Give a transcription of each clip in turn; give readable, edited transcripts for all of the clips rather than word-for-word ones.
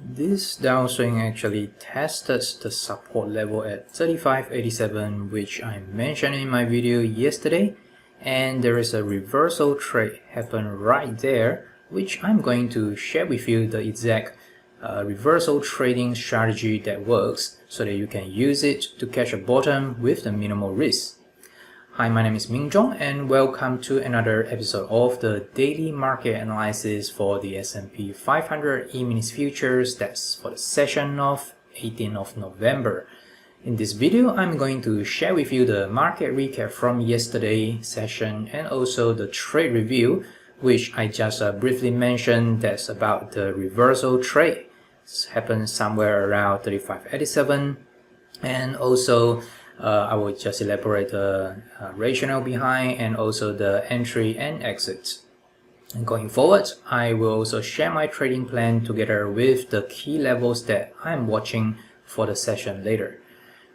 This downswing actually tested the support level at 35.87, which I mentioned in my video yesterday, and there is a reversal trade happen right there, which I'm going to share with you the exact reversal trading strategy that works so that you can use it to catch a bottom with the minimal risk. Hi, my name is Ming Jong and welcome to another episode of the daily market analysis for the S&P 500 E-mini futures. That's for the session of 18th of November. In this video, I'm going to share with you the market recap from yesterday's session and also the trade review, which I just briefly mentioned. That's about the reversal trade. It's happened somewhere around 35.87, and also I will just elaborate the rationale behind and also the entry and exit. And going forward, I will also share my trading plan together with the key levels that I'm watching for the session later.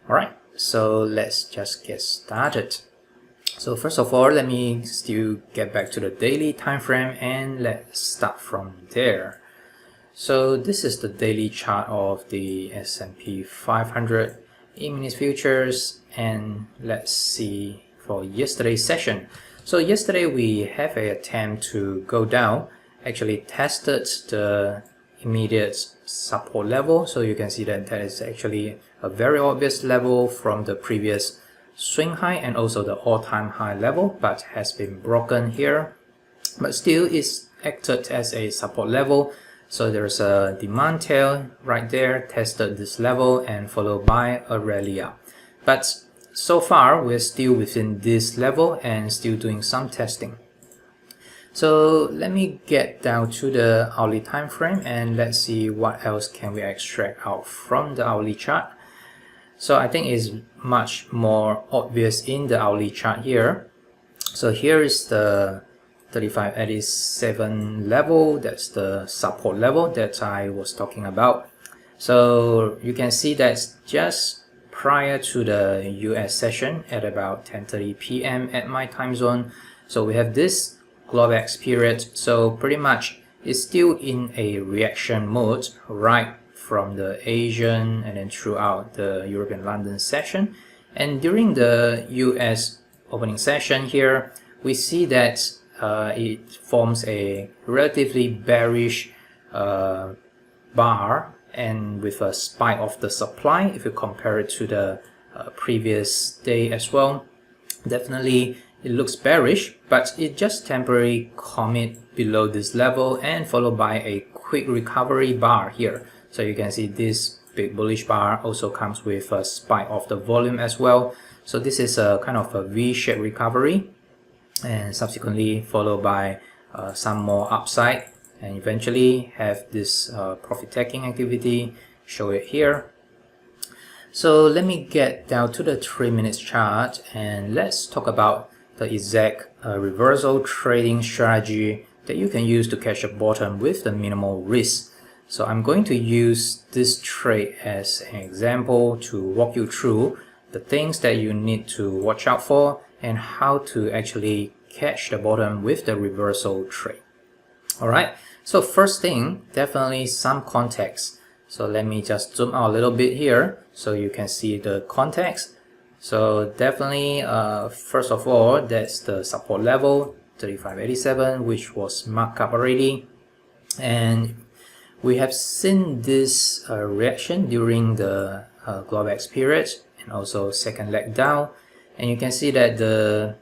Alright, so let's just get started. So first of all, let me still get back to the daily time frame and let's start from there. So this is the daily chart of the S&P 500 E-mini futures, and let's see for yesterday's session. So yesterday we have an attempt to go down, actually tested the immediate support level. So you can see that that is actually a very obvious level from the previous swing high and also the all-time high level, but has been broken here, but still is acted as a support level. So there's a demand tail right there, tested this level and followed by a rally up. But so far we're still within this level and still doing some testing. So let me get down to the hourly time frame and let's see what else can we extract out from the hourly chart. So I think it's much more obvious in the hourly chart here. So here is the 35.87 level. That's the support level that I was talking about. So you can see that's just prior to the US session at about 10:30 p.m. at my time zone. So we have this Globex period. So pretty much it's still in a reaction mode right from the Asian and then throughout the European London session. And during the US opening session here, we see that it forms a relatively bearish bar and with a spike of the supply if you compare it to the previous day as well. Definitely it looks bearish, but it just temporarily commit below this level and followed by a quick recovery bar here. So you can see this big bullish bar also comes with a spike of the volume as well. So this is a kind of a V-shaped recovery, and subsequently followed by some more upside, and eventually have this profit taking activity, show it here. So let me get down to the 3-minute chart and let's talk about the exact reversal trading strategy that you can use to catch a bottom with the minimal risk. So I'm going to use this trade as an example to walk you through the things that you need to watch out for and how to actually catch the bottom with the reversal trade. Alright, so first thing, definitely some context. So let me just zoom out a little bit here so you can see the context. So definitely, first of all, that's the support level, 35.87, which was marked up already. And we have seen this reaction during the Globex period and also second leg down. And you can see that the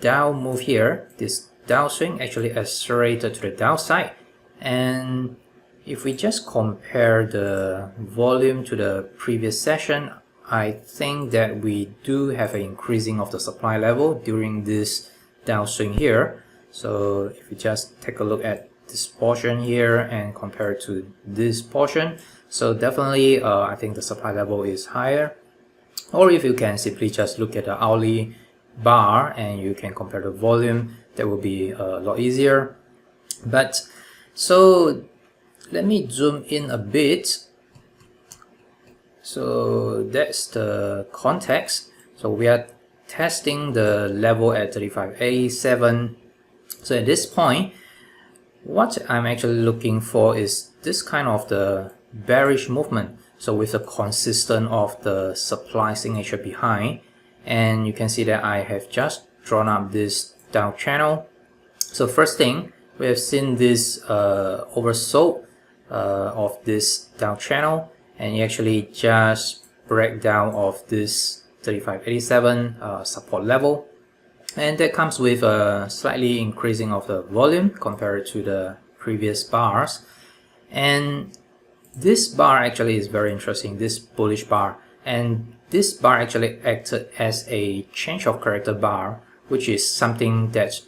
down move here, this downswing actually accelerated to the downside. And if we just compare the volume to the previous session, I think that we do have an increasing of the supply level during this downswing here. So if you just take a look at this portion here and compare it to this portion, so definitely I think the supply level is higher. Or if you can simply just look at the hourly bar and you can compare the volume, that will be a lot easier. But so let me zoom in a bit. So that's the context. So we are testing the level at 35.87. So at this point, what I'm actually looking for is this kind of the bearish movement. So with a consistent of the supply signature behind, and you can see that I have just drawn up this down channel. So first thing, we have seen this oversold of this down channel, and you actually just break down of this 3587 support level, and that comes with a slightly increasing of the volume compared to the previous bars. And this bar actually is very interesting, this bullish bar, and this bar actually acted as a change of character bar, which is something that's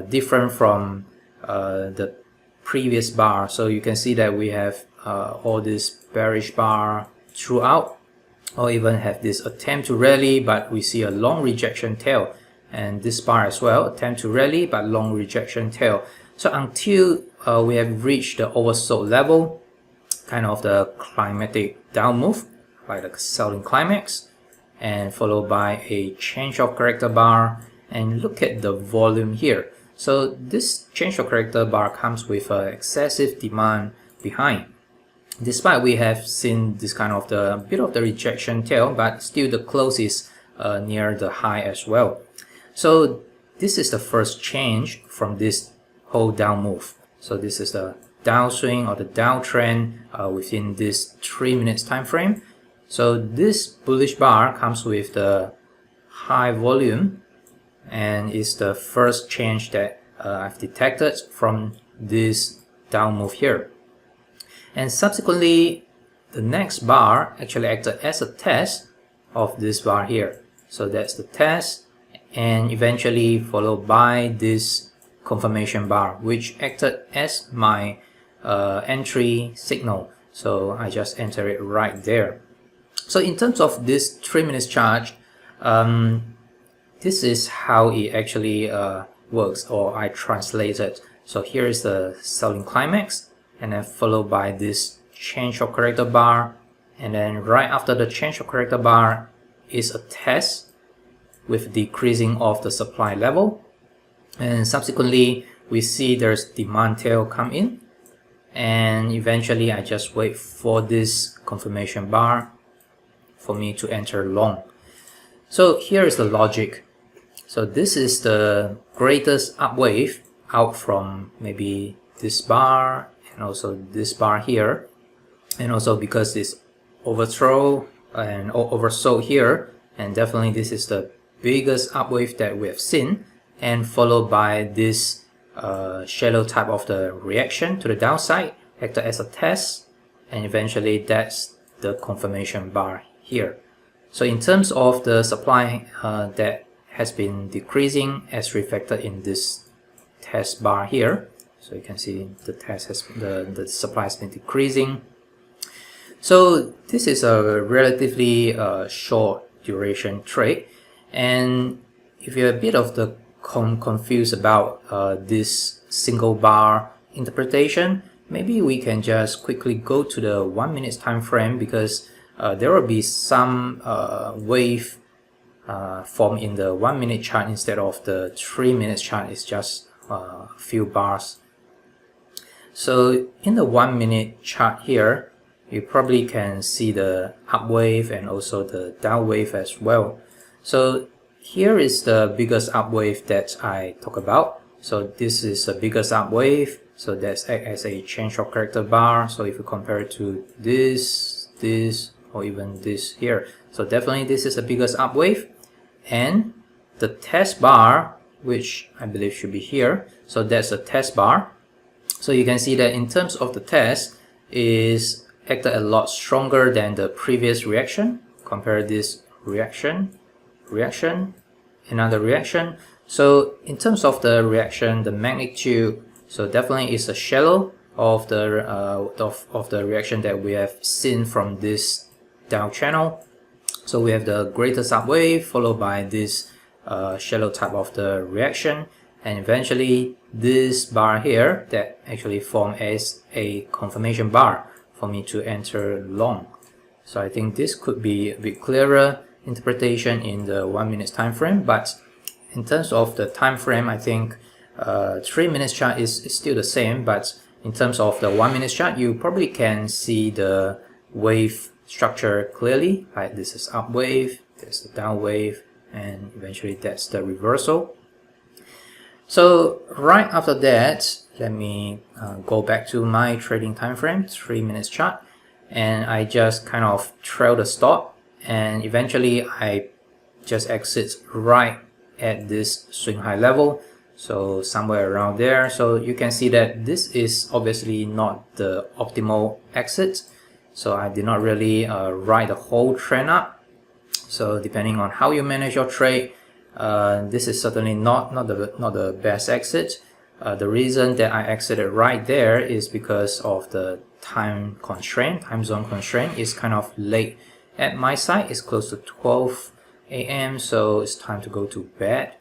different from the previous bar. So you can see that we have all this bearish bar throughout, or even have this attempt to rally, but we see a long rejection tail, and this bar as well, attempt to rally but long rejection tail. So until we have reached the oversold level, kind of the climatic down move, like the selling climax, and followed by a change of character bar. And look at the volume here. So this change of character bar comes with excessive demand behind. Despite we have seen this kind of the bit of the rejection tail, but still the close is near the high as well. So this is the first change from this whole down move. So this is the downswing or the downtrend within this 3 minutes time frame. So this bullish bar comes with the high volume, and is the first change that I've detected from this down move here. And subsequently, the next bar actually acted as a test of this bar here. So that's the test, and eventually followed by this confirmation bar, which acted as my entry signal. So I just enter it right there. So in terms of this 3 minutes chart, this is how it actually works, or I translate it. So here is the selling climax, and then followed by this change of character bar, and then right after the change of character bar is a test with decreasing of the supply level, and subsequently we see there's demand tail come in, and eventually I just wait for this confirmation bar for me to enter long. So here is the logic. So this is the greatest up wave out from maybe this bar and also this bar here, and also because it's overthrow and oversold here, and definitely this is the biggest up wave that we have seen, and followed by this shallow type of the reaction to the downside, acted as a test, and eventually that's the confirmation bar here. So in terms of the supply that has been decreasing as reflected in this test bar here, so you can see the test has the supply has been decreasing. So this is a relatively short duration trade, and if you're a bit of the confused about this single bar interpretation, maybe we can just quickly go to the 1 minute time frame, because there will be some wave formed in the 1 minute chart instead of the 3 minutes chart. It's just a few bars. So in the 1 minute chart here, you probably can see the up wave and also the down wave as well. So here is the biggest up wave that I talk about. So this is the biggest up wave. So that's act as a change of character bar. So if you compare it to this, or even this here, so definitely this is the biggest up wave. And the test bar, which I believe should be here, so that's a test bar. So you can see that in terms of the test, is acted a lot stronger than the previous reaction. Compare this reaction, another reaction. So in terms of the reaction, the magnitude, so definitely is a shallow of the reaction that we have seen from this down channel. So we have the greatest up wave followed by this shallow type of the reaction, and eventually this bar here that actually form as a confirmation bar for me to enter long. So I think this could be a bit clearer interpretation in the 1 minute time frame, but in terms of the time frame, I think 3 minutes chart is still the same, but in terms of the 1 minute chart, you probably can see the wave structure clearly. Like this is up wave, there's the down wave, and eventually that's the reversal. So right after that, let me go back to my trading time frame, 3 minutes chart, and I just kind of trail the stop, and eventually I just exit right at this swing high level, so somewhere around there. So you can see that this is obviously not the optimal exit, so I did not really ride the whole trend up. So depending on how you manage your trade, this is certainly not the best exit. The reason that I exited right there is because of the time zone constraint. Is kind of late at my side. It's close to 12 a.m. so it's time to go to bed.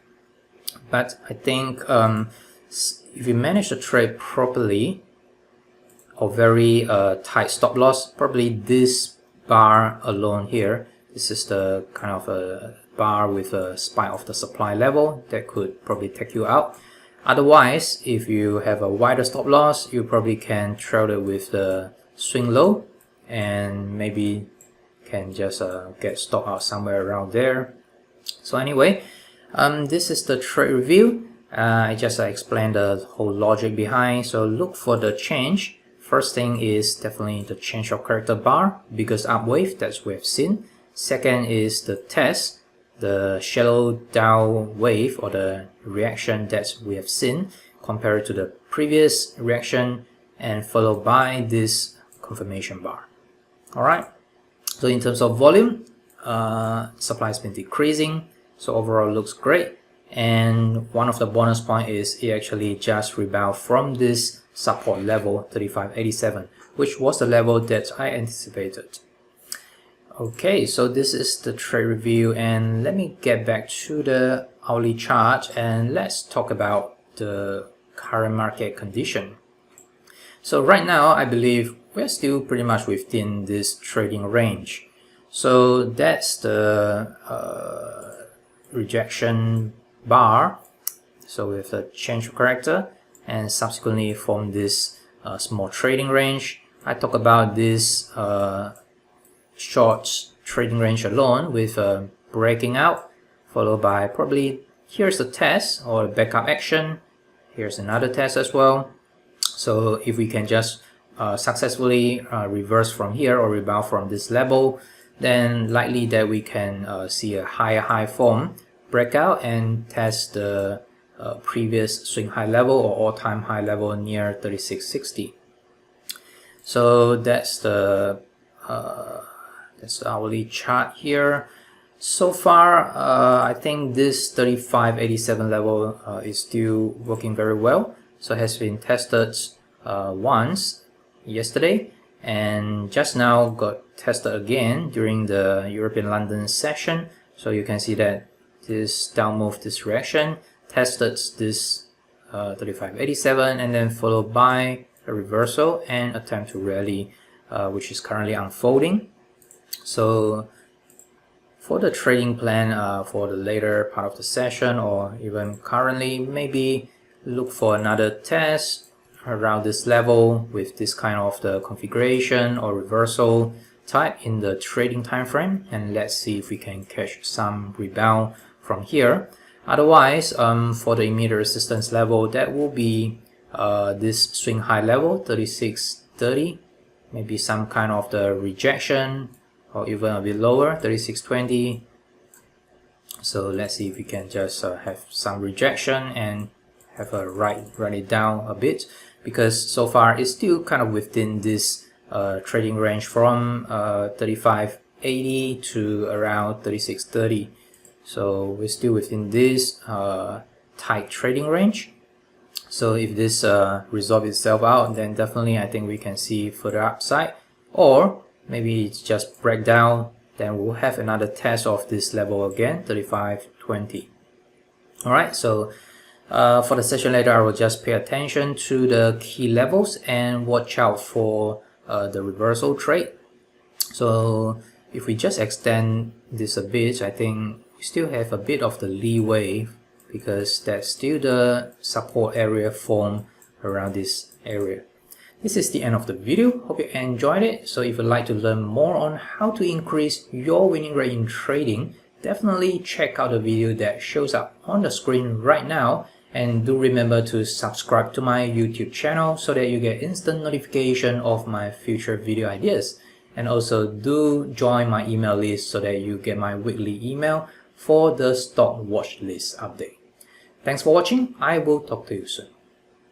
But I think if you manage the trade properly, or very tight stop loss, probably this bar alone here, this is the kind of a bar with a spike of the supply level that could probably take you out. Otherwise, if you have a wider stop loss, you probably can trail it with the swing low and maybe can just get stopped out somewhere around there. So anyway, this is the trade review. I just explained the whole logic behind. So look for the change. First thing is definitely the change of character bar, biggest up wave that we have seen. Second is the test, the shallow down wave or the reaction that we have seen compared to the previous reaction, and followed by this confirmation bar. Alright, so in terms of volume, supply has been decreasing, so overall looks great. And one of the bonus point is it actually just rebound from this support level 35.87, which was the level that I anticipated. Okay, so this is the trade review, and let me get back to the hourly chart and let's talk about the current market condition. So right now I believe we're still pretty much within this trading range. So that's the rejection bar, so with a change of character, and subsequently from this small trading range. I talk about this short trading range alone with breaking out, followed by probably here's the test or backup action, here's another test as well. So if we can just successfully reverse from here or rebound from this level, then likely that we can see a higher high form breakout and test the previous swing high level or all-time high level near 3660. So that's the hourly chart here. So far, I think this 35.87 level is still working very well. So it has been tested once yesterday, and just now got tested again during the European London session. So you can see that this down move, this reaction, tested this 35.87 and then followed by a reversal and attempt to rally, which is currently unfolding. So for the trading plan for the later part of the session or even currently, maybe look for another test around this level with this kind of the configuration or reversal type in the trading time frame, and let's see if we can catch some rebound from here. Otherwise, for the immediate resistance level, that will be this swing high level 36.30, maybe some kind of the rejection, or even a bit lower 36.20. So let's see if we can just have some rejection and have a run it down a bit, because so far it's still kind of within this trading range from 35.80 to around 36.30. So we're still within this tight trading range. So if this resolves itself out, then definitely I think we can see further upside, or maybe it's just break down, then we'll have another test of this level again, 35.20. Alright, so for the session later, I will just pay attention to the key levels and watch out for the reversal trade. So if we just extend this a bit, I think we still have a bit of the leeway because that's still the support area formed around this area. This is the end of the video. Hope you enjoyed it. So if you'd like to learn more on how to increase your winning rate in trading, definitely check out the video that shows up on the screen right now. And do remember to subscribe to my YouTube channel so that you get instant notification of my future video ideas. And also do join my email list so that you get my weekly email for the stock watch list update. Thanks for watching. I will talk to you soon.